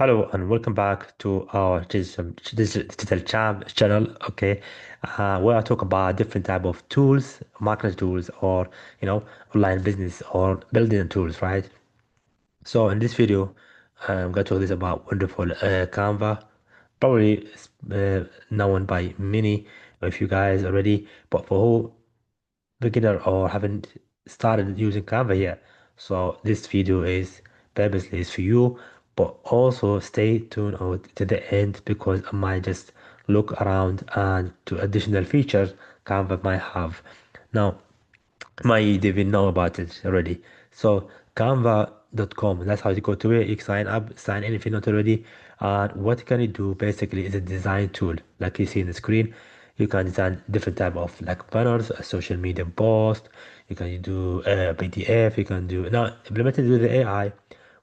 Hello and welcome back to our channel. Okay, where I talk about different type of tools, marketing tools, or online business or building tools, right? So in this video, I'm going to talk this about wonderful Canva, probably known by many of you guys already, but for who beginner or haven't started using Canva yet. So this video is purposely is for you, but also stay tuned out to the end because I might just look around and to additional features Canva might have. Now, might even know about it already. So canva.com, that's how you go to it. You can sign up, sign in if you're not already. And what can you do basically is a design tool, like you see in the screen. You can design different type of like banners, a social media post. You can do a PDF. You can do now implemented with the AI,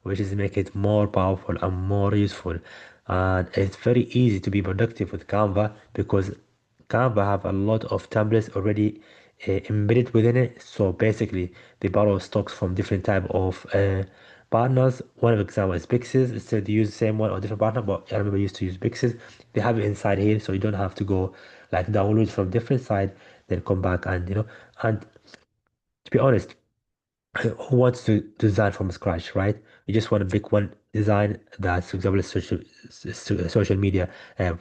which is make it more powerful and more useful. And it's very easy to be productive with Canva because Canva have a lot of templates already embedded within it. So basically, they borrow stocks from different type of partners. One of the example is Pixes. Instead, they use the same one or different partner, but I remember I used to use Pixes. They have it inside here, so you don't have to go like download from different side, then come back and And to be honest, who wants to design from scratch, right? You just want to pick one design that's, for example, social media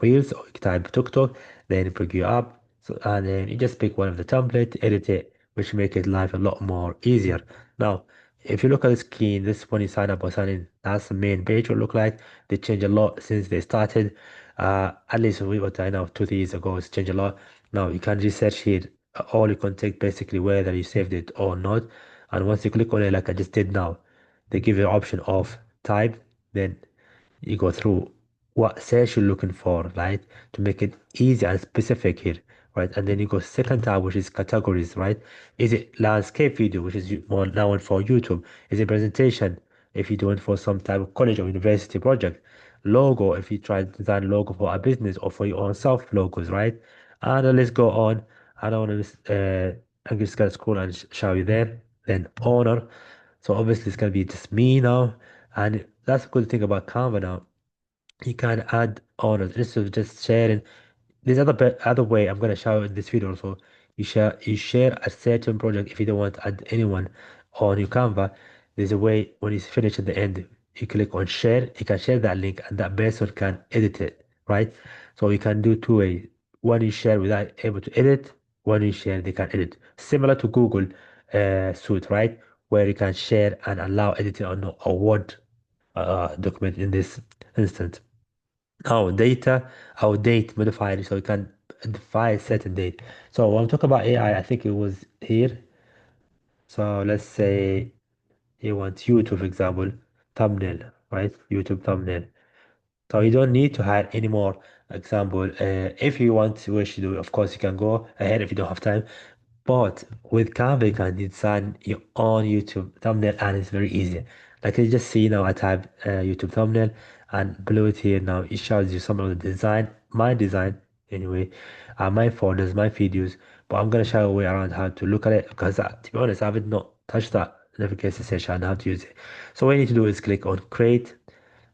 reels, or you can type TikTok, then bring you up. So, and then you just pick one of the template, edit it, which make it life a lot more easier. Now, if you look at the screen, this when you sign up or sign in, that's the main page will look like. They changed a lot since they started. At least what I know, 2 3 years ago, it's changed a lot. Now you can research here all your contact, basically whether you saved it or not. And once you click on it, like I just did now, they give you the option of type. Then you go through what search you're looking for, right? To make it easy and specific here, right? And then you go second tab, which is categories, right? Is it landscape video, which is more now for YouTube? Is it presentation? If you're doing for some type of college or university project, logo, if you try to design logo for a business or for your own self logos, right? And then let's go on. I don't want to I'm just gonna scroll and show you there. Then owner. So obviously it's gonna be just me now. And that's a good thing about Canva now. You can add owners instead of just sharing. There's other way I'm gonna show in this video also. You share a certain project if you don't want to add anyone on your Canva. There's a way when it's finished at the end, you click on share, you can share that link and that person can edit it, right? So you can do two ways. One you share without able to edit, one you share they can edit. Similar to Google Suite, right? Where you can share and allow editing on a Word document in this instance. Oh, data, our date modified, so you can define a certain date. So when we talk about AI, I think it was here. So let's say you want YouTube, for example, thumbnail, right? YouTube thumbnail. So you don't need to hire any more example. If you want to wish to do it, of course you can go ahead if you don't have time. But with Canva, you can design your own YouTube thumbnail and it's very easy. Like you just see now, I type YouTube thumbnail and below it here now, it shows you some of the design, my design anyway, my folders, my videos. But I'm going to show you a way around how to look at it because to be honest, I haven't not touched that navigation session and how to use it. So what you need to do is click on create.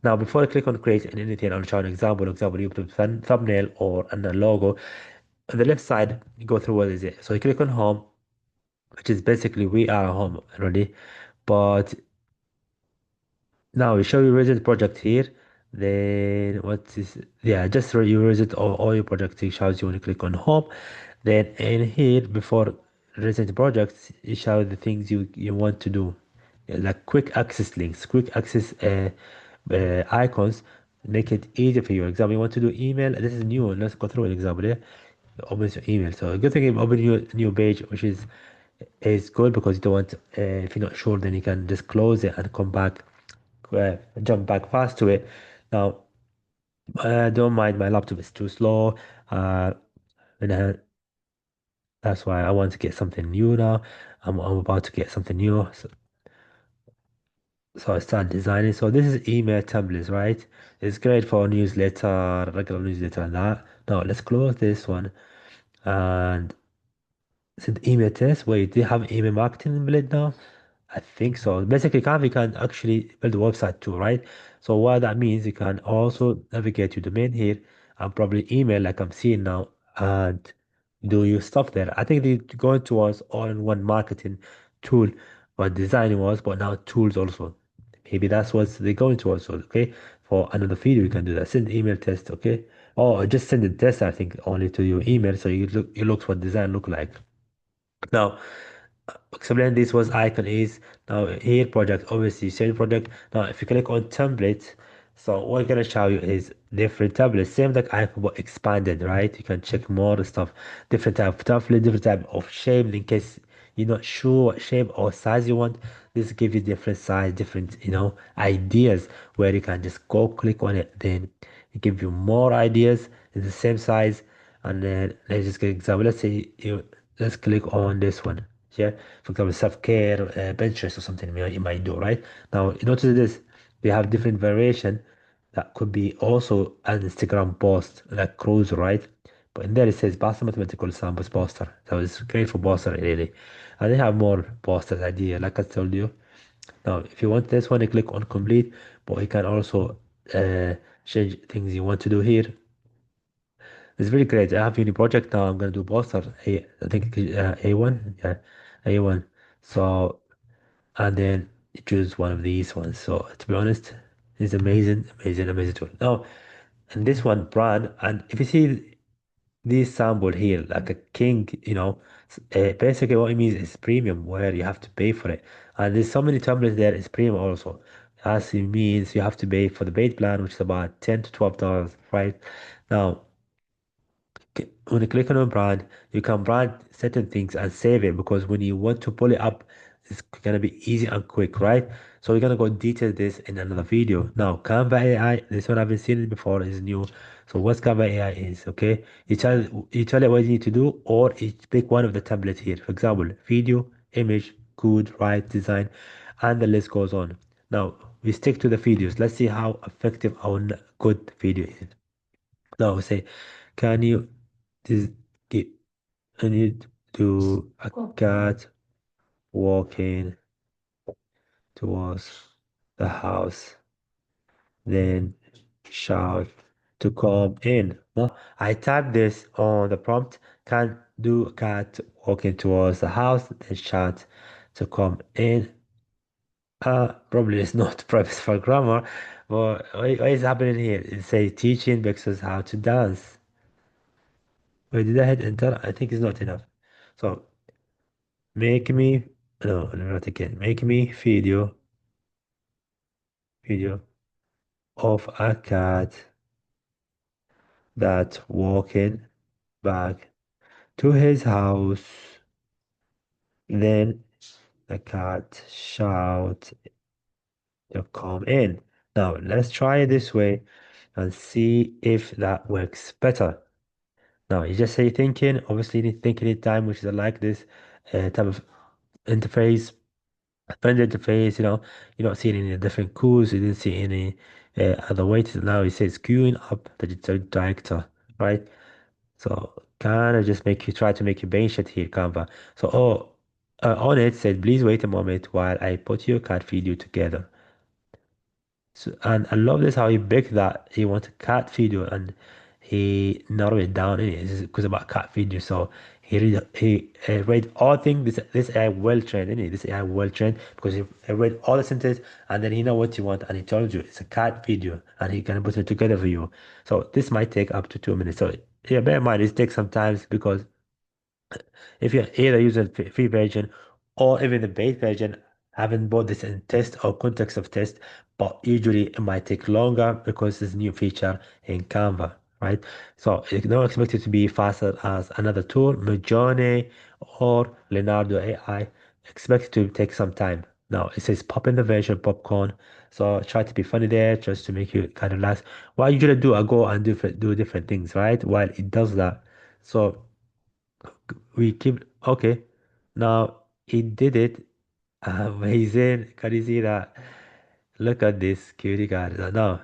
Now, before I click on create and anything, I'll show an example, you put thumbnail or a logo. On the left side, you go through what is it. So you click on home, which is basically we are home already. But now we show you resident project here. Then what is yeah, just you resident all your projects. It shows you when you click on home. Then in here before resident projects, it shows the things you want to do. Yeah, like quick access links, quick access icons, make it easy for you. Example, you want to do email. This is a new one. Let's go through an example here. Opens your email. So a good thing if open your new page, which is good because you don't want if you're not sure, then you can just close it and come back, jump back fast to it. Now, don't mind my laptop is too slow. Uh, and that's why I want to get something new now. I'm about to get something new. So I start designing. So this is email templates, right? It's great for newsletter, regular newsletter and that. Now let's close this one and send email test. Wait, do you have email marketing invalid now? I think so. Basically, Canva can actually build a website too, right? So what that means, you can also navigate your domain here and probably email like I'm seeing now and do your stuff there. I think they're going towards all-in-one marketing tool, what design was, but now tools also. Maybe that's what they're going towards. So, okay, for another video, you can do that. Send email test, okay? Or just send the test, I think, only to your email so you look what design look like. Now, explain this was icon is now here project obviously same project. Now if you click on template, so what I'm gonna show you is different templates, same like icon but expanded, right? You can check more stuff, different type of template, different type of shape in case you're not sure what shape or size you want. This give you different size, different ideas where you can just go click on it, then it give you more ideas in the same size. And then let's just get an example. Let's click on this one. Yeah, for example, self-care, Pinterest or something you might do, right? Now, you notice this, they have different variation that could be also an Instagram post, like cruise, right? But in there it says Basta Mathematical Samples poster. So it's great for poster, really. And they have more posters idea, like I told you. Now, if you want this one, you click on complete, but you can also uh, change things you want to do here. It's really great. I have uni project now. I'm gonna do poster. I think A1, yeah, A1. So and then you choose one of these ones. So to be honest, it's amazing, amazing, amazing tool. Now, and this one brand, and if you see this sample here, like a king, basically what it means is premium, where you have to pay for it. And there's so many templates there, it's premium also. As it means you have to pay for the paid plan, which is about $10 to $12, right? Now, when you click on a brand, you can brand certain things and save it because when you want to pull it up, it's gonna be easy and quick, right? So we're gonna go detail this in another video. Now, Canva AI, this one I've been seeing it before, is new. So what's Canva AI is, okay? You tell it what you need to do, or you pick one of the templates here. For example, video, image, code, write, design, and the list goes on. Now, we stick to the videos. Let's see how effective our good video is. Now, we say, can you this get I need to a cat walking towards the house, then shout to come in. No, I type this on the prompt. Can do a cat walking towards the house, then shout to come in. Probably it's not purpose for grammar, but what is happening here? It says teaching Bexus how to dance. Wait, did I hit enter? I think it's not enough. So make me, no, not again. Make me video of a cat that walking back to his house. Then the cat shout to come in. Now let's try it this way and see if that works better. Now you just say thinking, obviously you need thinking it time, which is like this type of interface. Friend interface, you're not seeing any different cues, you didn't see any other weights. Now it says queuing up the digital director, right? So kind of just make you try to make you bench it here, Canva. So on it said, please wait a moment while I put your cat video together. So, and I love this how he picked that he wants a cat video and he narrowed it down in it. It's because about cat video. So he read all things. This AI well trained, is This AI well trained because he read all the sentences and then he know what you want and he told you it's a cat video and he can put it together for you. So this might take up to 2 minutes. So yeah, bear in mind it takes some time because if you're either using free version or even the paid version, haven't bought this in test or context of test, but usually it might take longer because it's a new feature in Canva, right? So you don't expect it to be faster as another tool, Midjourney or Leonardo AI. Expect it to take some time. Now it says pop in the version popcorn. So try to be funny there just to make you kind of relax. What I usually do, I go and do different things, right? While it does that. So we keep okay. Now he did it. Amazing. Can you see that? Look at this cutie card. Now,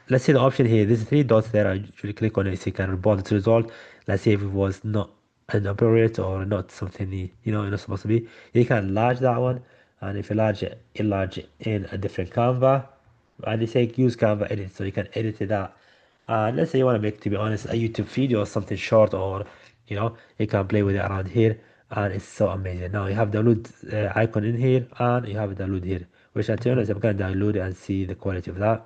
let's see the option here. There's three dots there. I usually click on it so you can report the result. Let's see if it was not inappropriate or not something you're not supposed to be. You can enlarge that one And if you enlarge it in a different Canva, and they say use Canva edit, so you can edit it out. Let's say you want to make, to be honest, a YouTube video or something short, or you can play with it around here, and it's so amazing. Now you have download icon in here, and you have download here, which I tell you is I'm gonna download it and see the quality of that.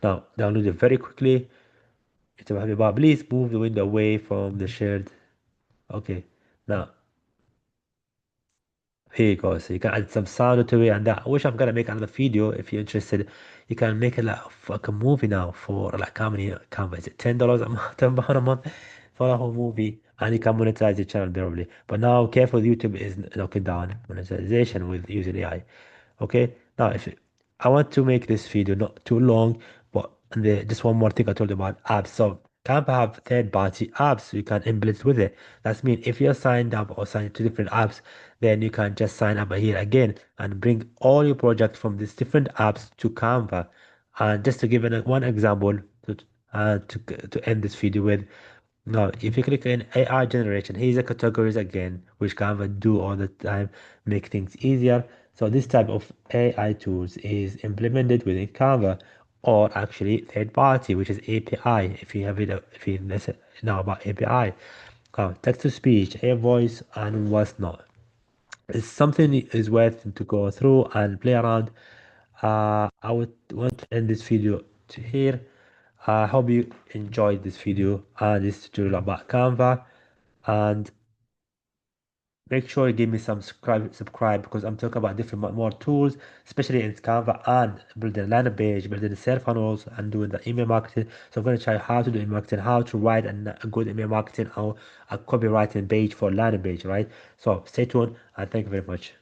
Now download it very quickly. It's happy, but please move the window away from the shared. Okay, now here you go. So you can add some sound to it and that. I wish I'm gonna make another video if you're interested. You can make it like a movie now for like how many Canva is it? $10 a month, $10 a month for a whole movie, and you can monetize your channel probably. But now careful, YouTube is knocking down monetization with using AI. Okay, now if I want to make this video not too long, but just one more thing I told you about apps. So Canva have third-party apps so you can implement with it. That's mean if you're signed up or signed to different apps, then you can just sign up here again and bring all your projects from these different apps to Canva. And just to give one example to end this video with, now, if you click in AI generation, here's the categories again, which Canva do all the time, make things easier. So this type of AI tools is implemented within Canva, or actually third party, which is API. If you have it, if you know about API, text to speech, AI voice, and what's not. It's something is worth to go through and play around. I would want to end this video to here. I hope you enjoyed this video and this tutorial about Canva, and make sure you give me some subscribe because I'm talking about different more tools, especially in Canva, and building a landing page, building sales funnels, and doing the email marketing. So I'm going to show you how to do email marketing, how to write a good email marketing or a copywriting page for landing page, right? So stay tuned and thank you very much.